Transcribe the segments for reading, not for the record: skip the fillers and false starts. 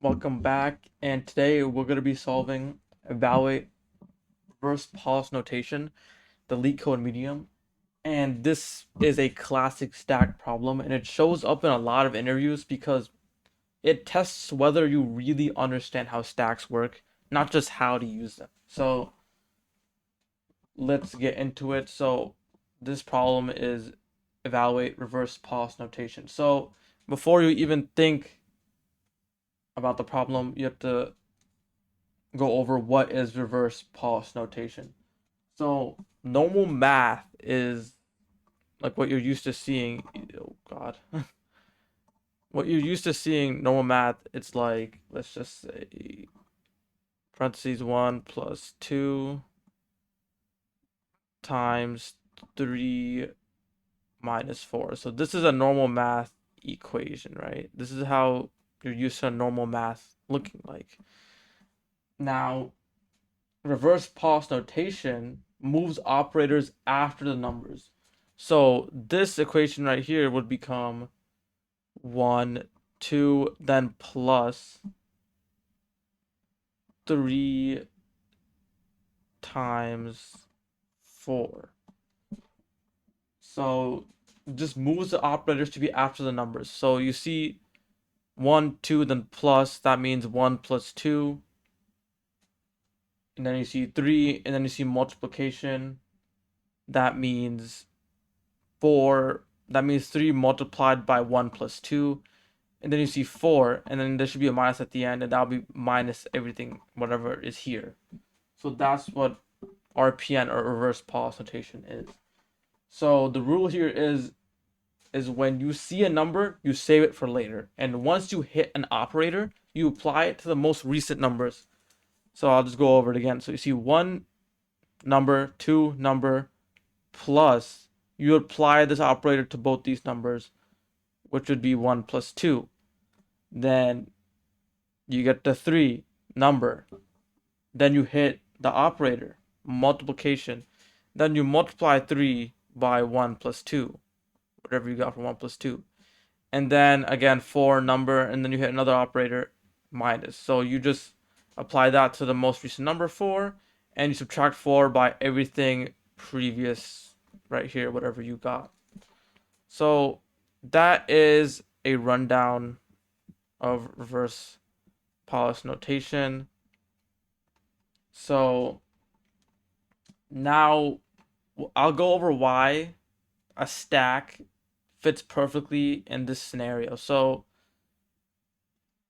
Welcome back, and today we're going to be solving evaluate reverse polish notation, the Leetcode medium. And this is a classic stack problem, and it shows up in a lot of interviews because it tests whether you really understand how stacks work, not just how to use them. So let's get into it. So this problem is evaluate reverse polish notation. So before you even think about the problem, you have to go over what is reverse polish notation. So normal math is like what you're used to seeing. Oh God, what you're used to seeing normal math. It's like, let's just say parentheses 1 plus 2 times 3 minus 4. So this is a normal math equation, right? This is how you're used to normal math looking like. Now, reverse polish notation moves operators after the numbers. So this equation right here would become 1, 2, then plus 3 times 4. So just moves the operators to be after the numbers. So you see 1, 2, then plus, that means 1 plus 2. And then you see 3, and then you see multiplication. That means 4. That means 3 multiplied by 1 plus 2. And then you see 4, and then there should be a minus at the end, and that'll be minus everything, whatever is here. So that's what RPN, or reverse polish notation, is. So the rule here is when you see a number, you save it for later. And once you hit an operator, you apply it to the most recent numbers. So I'll just go over it again. So you see 1 number, 2 number, plus you apply this operator to both these numbers, which would be 1 plus 2. Then you get the 3 number. Then you hit the operator, multiplication. Then you multiply 3 by 1 plus 2, whatever you got from 1 plus 2. And then again 4 number, and then you hit another operator, minus. So you just apply that to the most recent number 4, and you subtract 4 by everything previous right here, whatever you got. So that is a rundown of reverse polish notation. So now I'll go over why a stack fits perfectly in this scenario. So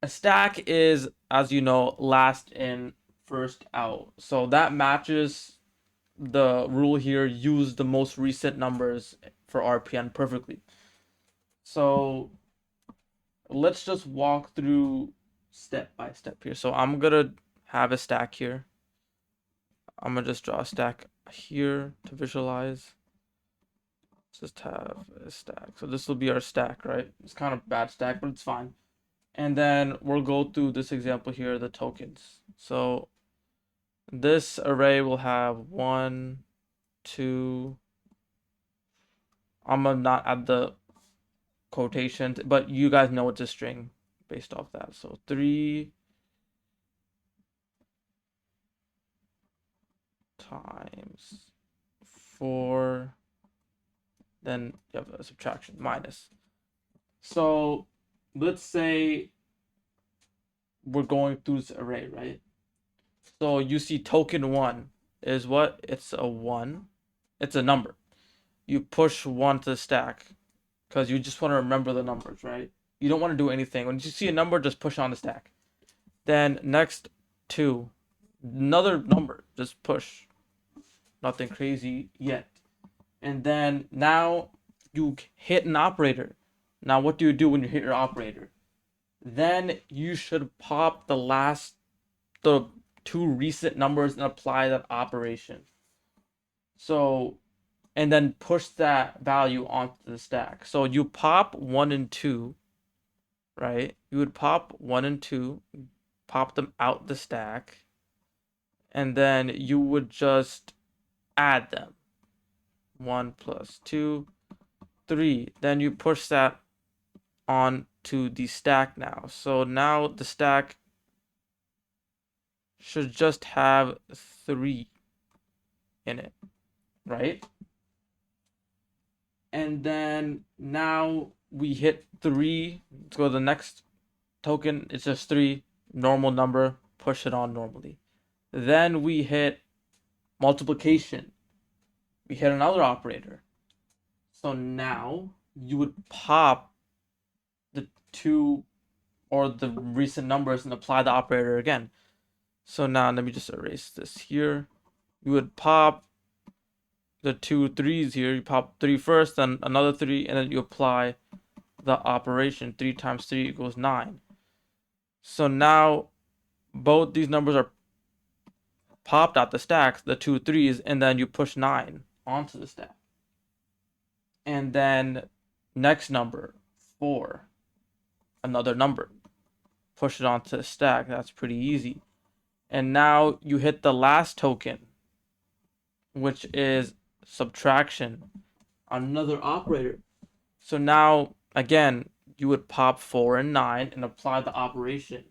a stack is, as you know, last in, first out. So that matches the rule here, use the most recent numbers for RPN perfectly. So let's just walk through step by step here. So I'm gonna have a stack here. I'm gonna just draw a stack here to visualize. Let's just have a stack. So this will be our stack, right? It's kind of bad stack, but it's fine. And then we'll go through this example here, the tokens. So this array will have 1, 2. I'm gonna not add the quotations, but you guys know it's a string based off that. So 3 times 4, then you have a subtraction, minus. So let's say we're going through this array, right? So you see token 1 is what? It's a 1. It's a number. You push 1 to the stack because you just want to remember the numbers, right? You don't want to do anything. When you see a number, just push on the stack. Then next 2, another number, just push. Nothing crazy yet. And then now you hit an operator. Now what do you do when you hit your operator? Then you should pop the 2 recent numbers and apply that operation. So, and then push that value onto the stack. So you pop 1 and 2, right? You would pop 1 and 2, pop them out the stack, and then you would just add them. 1 plus 2, 3. Then you push that on to the stack now. So now the stack should just have 3 in it, right? And then now we hit 3. Let's go to the next token. It's just 3, normal number, push it on normally. Then we hit multiplication. We hit another operator. So now you would pop the 2 or the recent numbers and apply the operator again. So now let me just erase this here. You would pop the 2 3s here. You pop 3 first, then another 3, and then you apply the operation. 3 times 3 equals 9. So now both these numbers are popped out the stack, the 2 3s, and then you push 9 onto the stack. And then next number, 4, another number. Push it onto the stack. That's pretty easy. And now you hit the last token, which is subtraction, another operator. So now, again, you would pop 4 and 9 and apply the operation.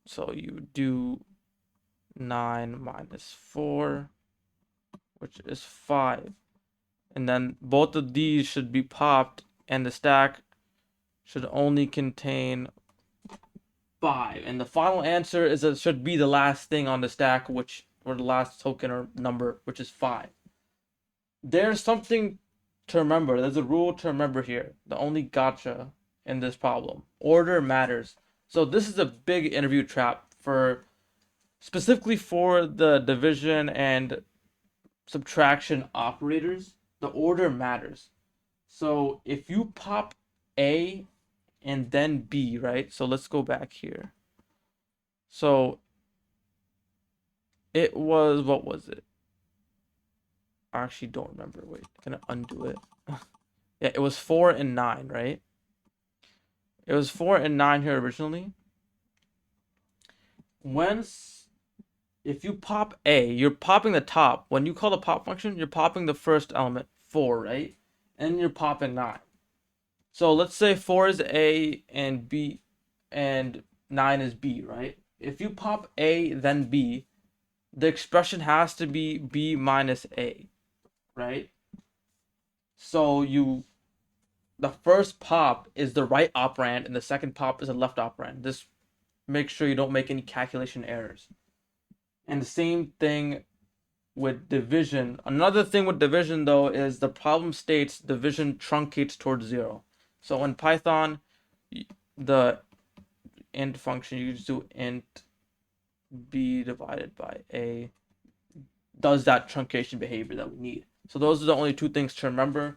So you do 9 minus 4, which is 5. And then both of these should be popped, and the stack should only contain 5. And the final answer is it should be the last thing on the stack, or the last token or number, which is 5. There's something to remember. There's a rule to remember here. The only gotcha in this problem. Order matters. So this is a big interview trap specifically for the division and subtraction operators. The order matters. So if you pop A and then B, right? So let's go back here. So it was, what was it? I actually don't remember. Wait, I'm gonna undo it. Yeah, it was 4 and 9, right? It was 4 and 9 here originally. If you pop A, you're popping the top. When you call the pop function, you're popping the first element, 4, right? And you're popping 9. So let's say 4 is A and B and 9 is B, right? If you pop A then B, the expression has to be B minus A, right? So the first pop is the right operand and the second pop is the left operand. Just make sure you don't make any calculation errors. And the same thing with division. Another thing with division though is the problem states division truncates towards 0. So in Python, the int function, you just do int b divided by a, does that truncation behavior that we need. So those are the only 2 things to remember.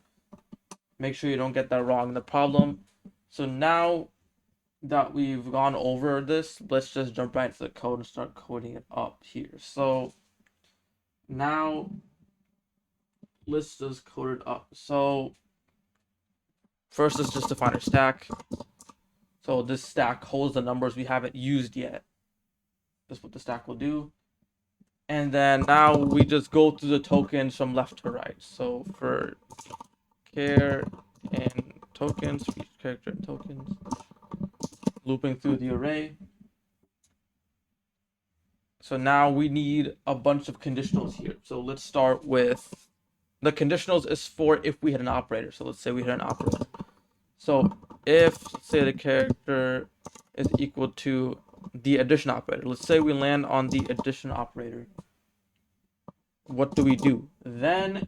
Make sure you don't get that wrong in the problem. So now that we've gone over this, let's just jump right into the code and start coding it up here. So now let's just code it up. So first, let's just define our stack. So this stack holds the numbers we haven't used yet. That's what the stack will do. And then now we just go through the tokens from left to right. So for char and tokens, for each character and tokens, looping through the array. So now we need a bunch of conditionals here. So let's start with the conditionals is for if we hit an operator. So let's say we hit an operator. So if, let's say, the character is equal to the addition operator. Let's say we land on the addition operator. What do? Then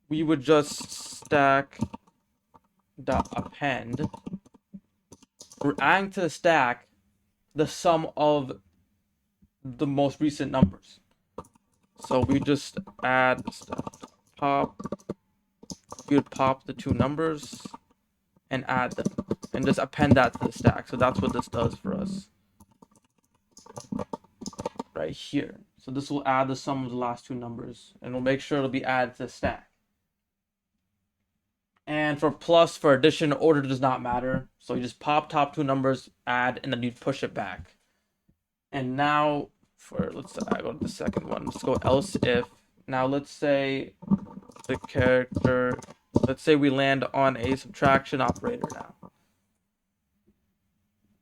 we would just stack dot append. We're adding to the stack the sum of the most recent numbers. So we just add pop. We would pop the 2 numbers and add them and just append that to the stack. So that's what this does for us right here. So this will add the sum of the last 2 numbers and we'll make sure it'll be added to the stack. And for plus, for addition, order does not matter. So you just pop top 2 numbers, add, and then you push it back. And now let's say I go to the second one. Let's go else if. Now let's say the character, let's say we land on a subtraction operator now.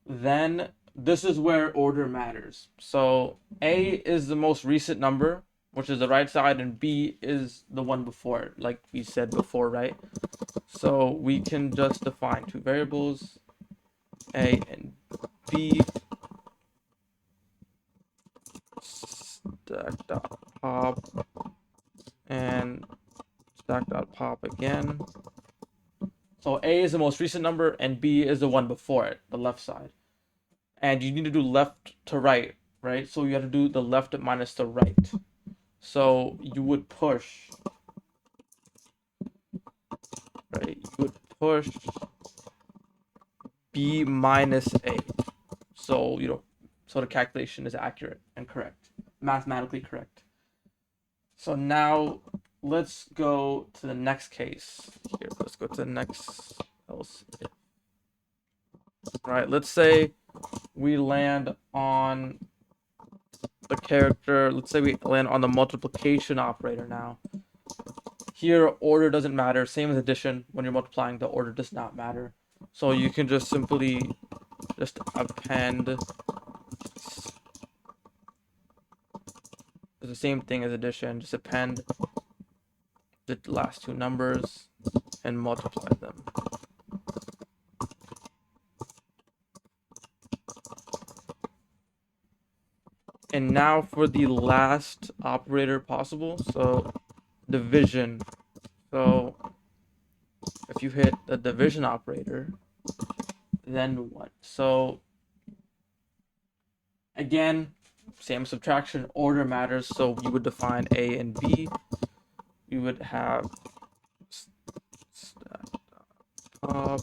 then this is where order matters. So A is the most recent number, which is the right side, and B is the one before it, like we said before, right? So we can just define two variables, A and B, stack.pop and stack.pop again. So A is the most recent number and B is the one before it, the left side. And you need to do left to right, right? So you have to do the left minus the right. So you would push, right? You would push B minus A. So so the calculation is accurate and correct, mathematically correct. So now let's go to the next case. Here, let's go to the next else. Right, let's say we land on the character, let's say we land on the multiplication operator now. Here, order doesn't matter. Same as addition. When you're multiplying, the order does not matter. So you can just simply just append. It's the same thing as addition. Just append the last two numbers and multiply them. And now for the last operator possible, so division. So if you hit the division operator, then what? So again, same subtraction, order matters. So you would define A and B. You would have stack.pop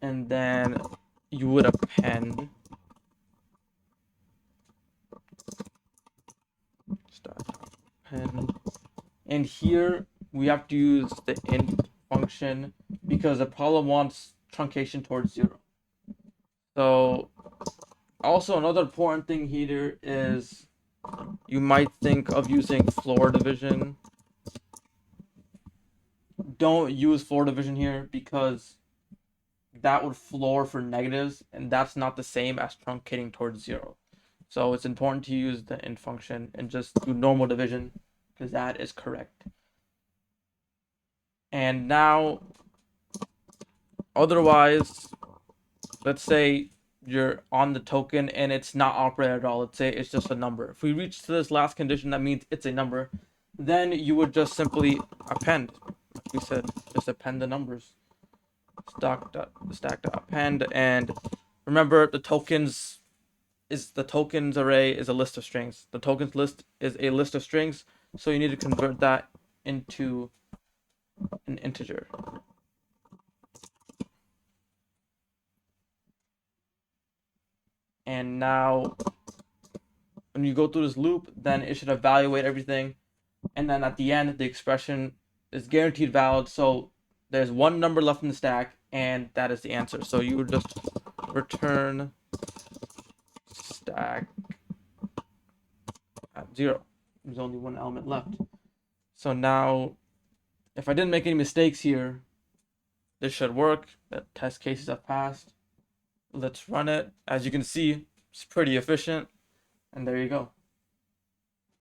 and then you would append and here we have to use the int function because the problem wants truncation towards 0. So also another important thing here is you might think of using floor division. Don't use floor division here because that would floor for negatives, and that's not the same as truncating towards 0. So it's important to use the int function and just do normal division because that is correct. And now, otherwise, let's say you're on the token and it's not operated at all. Let's say it's just a number. If we reach to this last condition, that means it's a number. Then you would just simply append. Like we said, just append the numbers. Stack.append, and remember the tokens array is a list of strings. The tokens list is a list of strings, so you need to convert that into an integer. And now when you go through this loop, then it should evaluate everything, and then at the end the expression is guaranteed valid. So there's one number left in the stack, and that is the answer. So you would just return stack at 0. There's only one element left. So now, if I didn't make any mistakes here, this should work. The test cases have passed. Let's run it. As you can see, it's pretty efficient. And there you go.